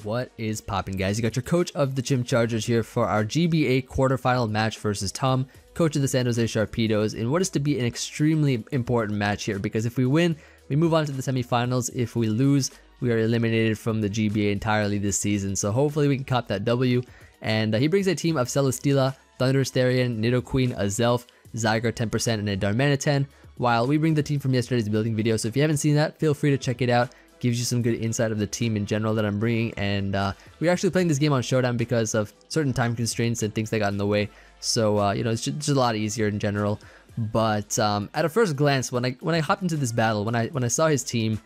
What is poppin', guys? You got your coach of the Gym Chargers here for our GBA quarterfinal match versus Tom, coach of the San Jose Sharpedos, in what is to be an extremely important match here, because if we win, we move on to the semifinals. If we lose, we are eliminated from the GBA entirely this season. So hopefully we can cop that W. And he brings a team of Celesteela, Thunderstarian, Nidoqueen, Azelf, Zygarde 10%, and a Darmanitan, while we bring the team from yesterday's building video. So if you haven't seen that, feel free to check it out. Gives you some good insight of the team in general that I'm bringing. And we're actually playing this game on Showdown because of certain time constraints and things that got in the way. So you know, it's just a lot easier in general. But at a first glance, when I hopped into this battle, when I saw his team,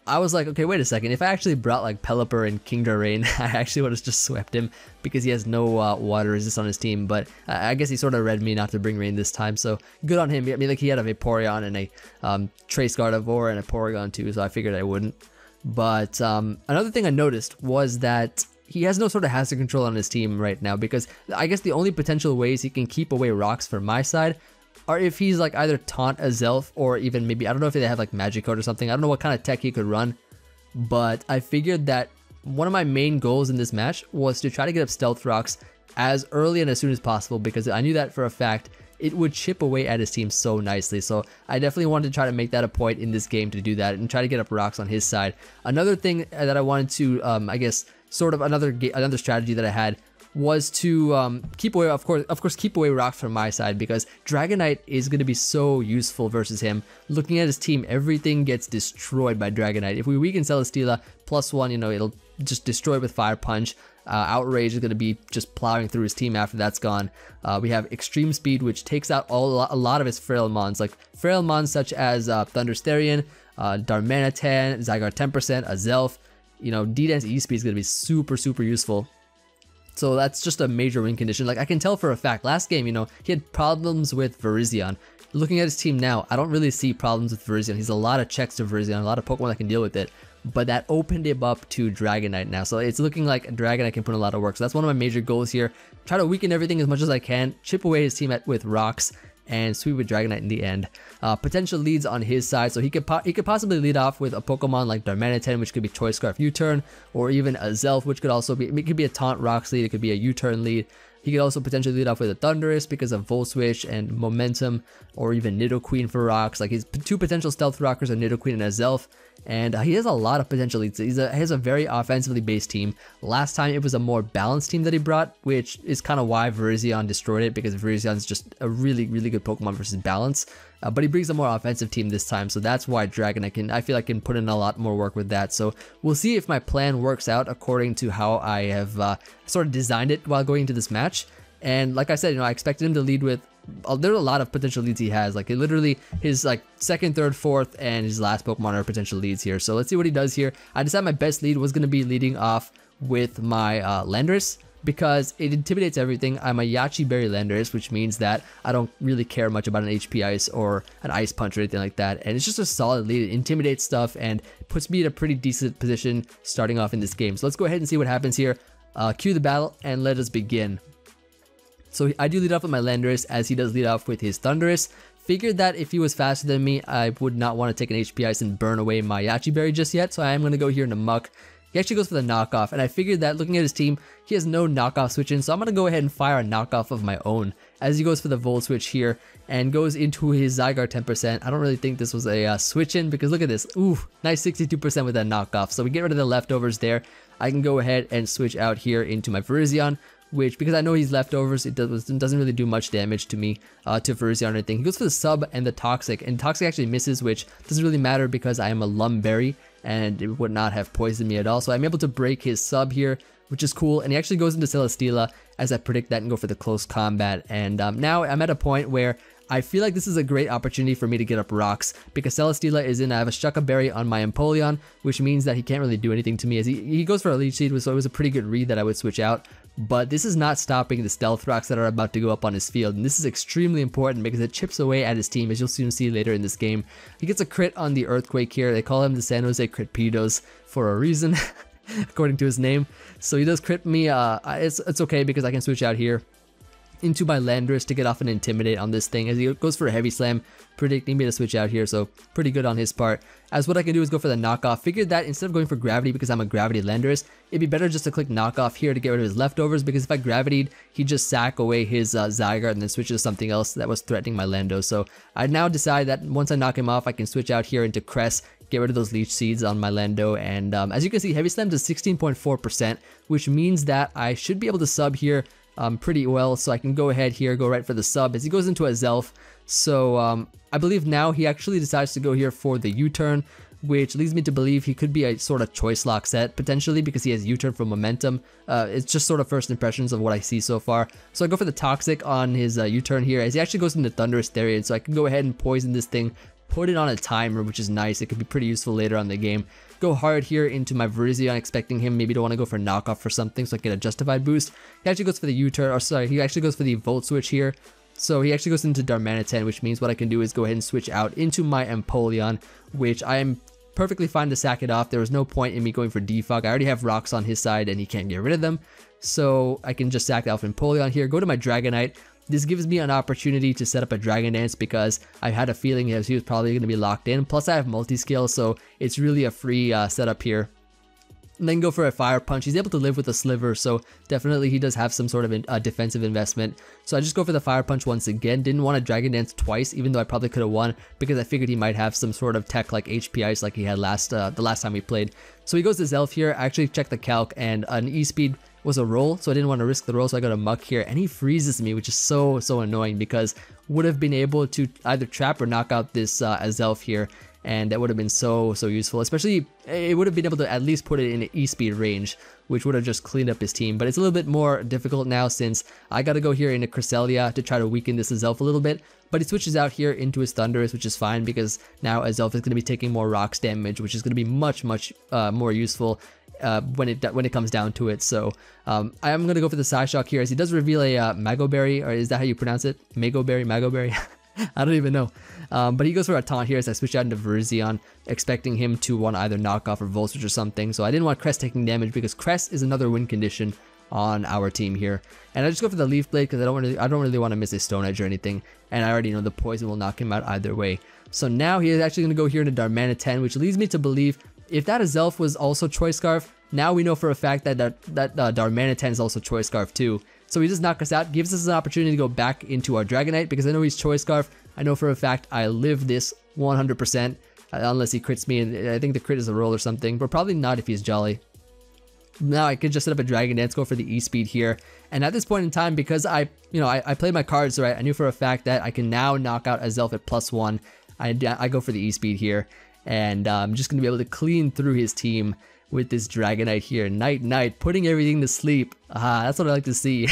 I was like, okay, wait a second. If I actually brought like Pelipper and Kingdra, I actually would have just swept him because he has no water resist on his team. But I guess he sort of read me not to bring Rain this time, so good on him. I mean, like, he had a Vaporeon and a Trace Gardevoir and a Porygon too, so I figured I wouldn't. But another thing I noticed was that he has no sort of hazard control on his team right now, because I guess the only potential ways he can keep away rocks from my side are if he's like either taunt Azelf or even maybe, I don't know if they have like Magic Code or something. I don't know what kind of tech he could run, but I figured that one of my main goals in this match was to try to get up Stealth Rocks as early and as soon as possible, because I knew that for a fact it would chip away at his team so nicely. So I definitely wanted to try to make that a point in this game to do that and try to get up rocks on his side. Another thing that I wanted to, I guess, sort of another strategy that I had was to keep away, of course, keep away rocks from my side, because Dragonite is going to be so useful versus him. Looking at his team, everything gets destroyed by Dragonite. If we weaken Celesteela, +1, you know, it'll just destroy with Fire Punch. Outrage is going to be just plowing through his team after that's gone. We have Extreme Speed, which takes out a lot of his frail mons, like frail mons such as Thunderstarian, Darmanitan, Zygarde 10%, Azelf. You know, D-Dance E-Speed is going to be super useful. So that's just a major win condition. Like, I can tell for a fact, last game, you know, he had problems with Virizion. Looking at his team now, I don't really see problems with Virizion. He's a lot of checks to Virizion, a lot of Pokemon that can deal with it. But that opened him up to Dragonite now. So it's looking like Dragonite can put in a lot of work. So that's one of my major goals here. Try to weaken everything as much as I can, chip away his team with rocks, and sweep with Dragonite in the end. Potential leads on his side, so he could possibly lead off with a Pokemon like Darmanitan, which could be Choice Scarf U-Turn, or even Azelf, which could also be, it could be a Taunt Rocks lead, it could be a U-Turn lead. He could also potentially lead off with a Thundurus because of Volt Switch and Momentum, or even Nidoqueen for rocks. Like, his two potential Stealth Rockers are Nidoqueen and Azelf, and he has a lot of potential leads. He has a very offensively based team. Last time it was a more balanced team that he brought, which is kind of why Virizion destroyed it, because Virizion is just a really good Pokemon versus balance. But he brings a more offensive team this time, so that's why Dragonite I feel like can put in a lot more work with that. So we'll see if my plan works out according to how I have sort of designed it while going into this match. And like I said, you know, I expected him to lead with, there are a lot of potential leads he has. Like, literally his like second, third, fourth, and his last Pokemon are potential leads here. So let's see what he does here. I decided my best lead was going to be leading off with my Landorus, because it intimidates everything. I'm a Yachi Berry Landorus, which means that I don't really care much about an HP Ice or an Ice Punch or anything like that. And it's just a solid lead. It intimidates stuff and puts me in a pretty decent position starting off in this game. So let's go ahead and see what happens here. Cue the battle and let us begin. So I do lead off with my Landorus, as he does lead off with his Thundurus. Figured that if he was faster than me, I would not want to take an HP Ice and burn away my Yachi Berry just yet. So I am going to go here into Muck. He actually goes for the knockoff, and I figured that looking at his team, he has no knockoff switch in, so I'm going to go ahead and fire a knockoff of my own, as he goes for the Volt Switch here, and goes into his Zygarde 10%. I don't really think this was a switch in, because look at this. Ooh, nice 62% with that knockoff. So we get rid of the leftovers there. I can go ahead and switch out here into my Virizion, which, because I know he's leftovers, it doesn't really do much damage to me, to Virizion or anything. He goes for the Sub and the Toxic, and Toxic actually misses, which doesn't really matter because I am a Lumberry, and it would not have poisoned me at all. So I'm able to break his Sub here, which is cool, and he actually goes into Celesteela as I predict that and go for the close combat. And now I'm at a point where I feel like this is a great opportunity for me to get up rocks, because Celesteela is in. I have a Shucka Berry on my Empoleon, which means that he can't really do anything to me, as he goes for a Leech Seed, so it was a pretty good read that I would switch out. But this is not stopping the Stealth Rocks that are about to go up on his field, and this is extremely important because it chips away at his team, as you'll soon see later in this game. He gets a crit on the Earthquake here. They call him the San Jose Critpedos for a reason, according to his name. So he does crit me. It's okay because I can switch out here. into my Landorus to get off an Intimidate on this thing as he goes for a Heavy Slam, predicting me to switch out here, so pretty good on his part. As what I can do is go for the knockoff. Figured that instead of going for Gravity because I'm a Gravity Landorus, it'd be better just to click knockoff here to get rid of his leftovers, because if I Gravitied, he'd just sack away his Zygarde and then switch to something else that was threatening my Lando. So I now decide that once I knock him off, I can switch out here into Cress, get rid of those Leech Seeds on my Lando, and as you can see, Heavy Slam does 16.4%, which means that I should be able to sub here pretty well, so I can go ahead here, go right for the sub as he goes into a Zelf. So I believe now he actually decides to go here for the U-turn, which leads me to believe he could be a sort of choice lock set potentially because he has U-turn for momentum. It's just sort of first impressions of what I see so far. So I go for the Toxic on his U-turn here as he actually goes into Thunderous Therian, so I can go ahead and poison this thing, put it on a timer, which is nice. It could be pretty useful later on in the game. Go hard here into my Virizion, expecting him maybe to want to go for knockoff for something so I get a justified boost. He actually goes for the U-turn, or sorry, he actually goes for the Volt Switch here. So he actually goes into Darmanitan, which means what I can do is go ahead and switch out into my Empoleon, which I am perfectly fine to sack it off. There was no point in me going for Defog. I already have rocks on his side and he can't get rid of them. So I can just sack off Empoleon here, go to my Dragonite. This gives me an opportunity to set up a Dragon Dance because I had a feeling he was probably going to be locked in. Plus I have multi-scale, so it's really a free setup here. And then go for a Fire Punch. He's able to live with a Sliver, so definitely he does have some sort of defensive investment. So I just go for the Fire Punch once again. Didn't want to Dragon Dance twice, even though I probably could have won, because I figured he might have some sort of tech like HP Ice like he had the last time we played. So he goes to Zelf here. I actually checked the calc, and an E-Speed was a roll, so I didn't want to risk the roll, so I got a Muck here, and he freezes me, which is so annoying because would have been able to either trap or knock out this Zelf here, and that would have been so useful. Especially, it would have been able to at least put it in E-Speed range, which would have just cleaned up his team. But it's a little bit more difficult now since I got to go here into Cresselia to try to weaken this Zelf a little bit. But he switches out here into his Thunderous, which is fine because now Zelf is going to be taking more rocks damage, which is going to be much more useful when it comes down to it. So I am going to go for the Psyshock here as he does reveal a Magoberry, or is that how you pronounce it? Magoberry? I don't even know. But he goes for a Taunt here as I switch out into Virizion, expecting him to want to either knock off or Volt Switch or something. So I didn't want Cress taking damage because Cress is another win condition on our team here. And I just go for the Leaf Blade because I don't really want to miss a Stone Edge or anything. And I already know the Poison will knock him out either way. So now he is actually going to go here into Darmanitan, which leads me to believe if that Zelf was also Choice Scarf, now we know for a fact that Darmanitan is also Choice Scarf too. So he just knocks us out, gives us an opportunity to go back into our Dragonite because I know he's Choice Scarf. I know for a fact I live this 100%, unless he crits me, and I think the crit is a roll or something, but probably not if he's Jolly. Now I could just set up a Dragon Dance, go for the E-Speed here, and at this point in time, because I played my cards right, I knew for a fact that I can now knock out a Zelf at +1. I go for the E-Speed here, and I'm just going to be able to clean through his team with this Dragonite here. Nite, putting everything to sleep. That's what I like to see.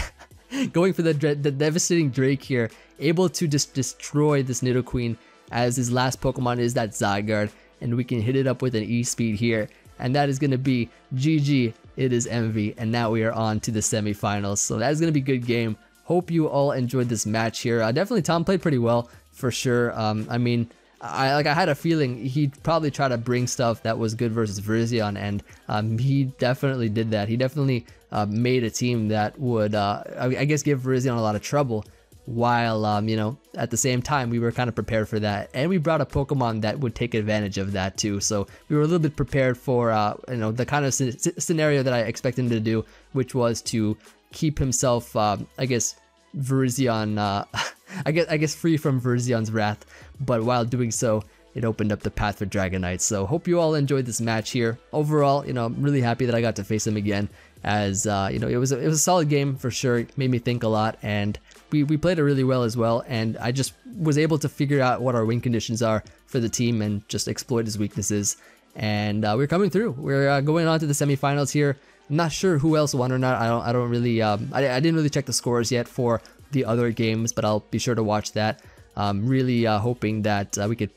Going for the devastating Drake here, able to just destroy this Nidoqueen as his last Pokemon is that Zygarde, and we can hit it up with an E-Speed here, and that is going to be GG. It is Emvee, and now we are on to the semifinals. So that is going to be a good game. Hope you all enjoyed this match here. Definitely Tom played pretty well for sure. I mean, I had a feeling he'd probably try to bring stuff that was good versus Virizion, and he definitely did that. He definitely made a team that would, I guess, give Virizion a lot of trouble, while, at the same time, we were kind of prepared for that. And we brought a Pokemon that would take advantage of that too. So we were a little bit prepared for, the kind of scenario that I expected him to do, which was to keep himself, I guess, Virizion, I guess free from Virizion's wrath, but while doing so, it opened up the path for Dragonite. So hope you all enjoyed this match here. Overall, I'm really happy that I got to face him again, as it was a solid game for sure. It made me think a lot, and we played it really well as well, and I just was able to figure out what our win conditions are for the team and just exploit his weaknesses. And we're coming through. We're going on to the semifinals here. I'm not sure who else won or not. I don't really I didn't really check the scores yet for the other games, but I'll be sure to watch that. Really hoping that we could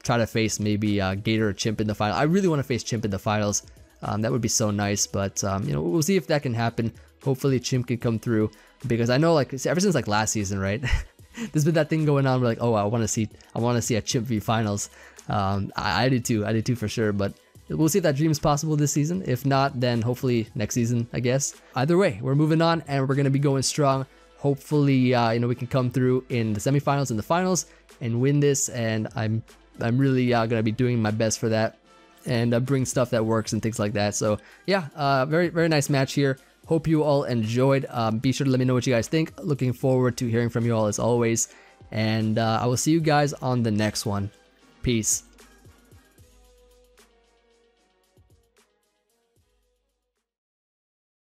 try to face maybe Gator or Chimp in the final. I really want to face Chimp in the finals. That would be so nice, but we'll see if that can happen. Hopefully Chimp can come through, because I know, like, ever since like last season, right? There's been that thing going on. We're like, oh, I want to see a Chimp v finals. I do too for sure, but we'll see if that dream is possible this season. If not, then hopefully next season, I guess. Either way, we're moving on, and we're going to be going strong. hopefully, you know, we can come through in the semifinals and the finals and win this. And I'm really gonna be doing my best for that and bring stuff that works and things like that. So yeah, very nice match here. Hope you all enjoyed. Be sure to let me know what you guys think. Looking forward to hearing from you all as always. And I will see you guys on the next one. Peace.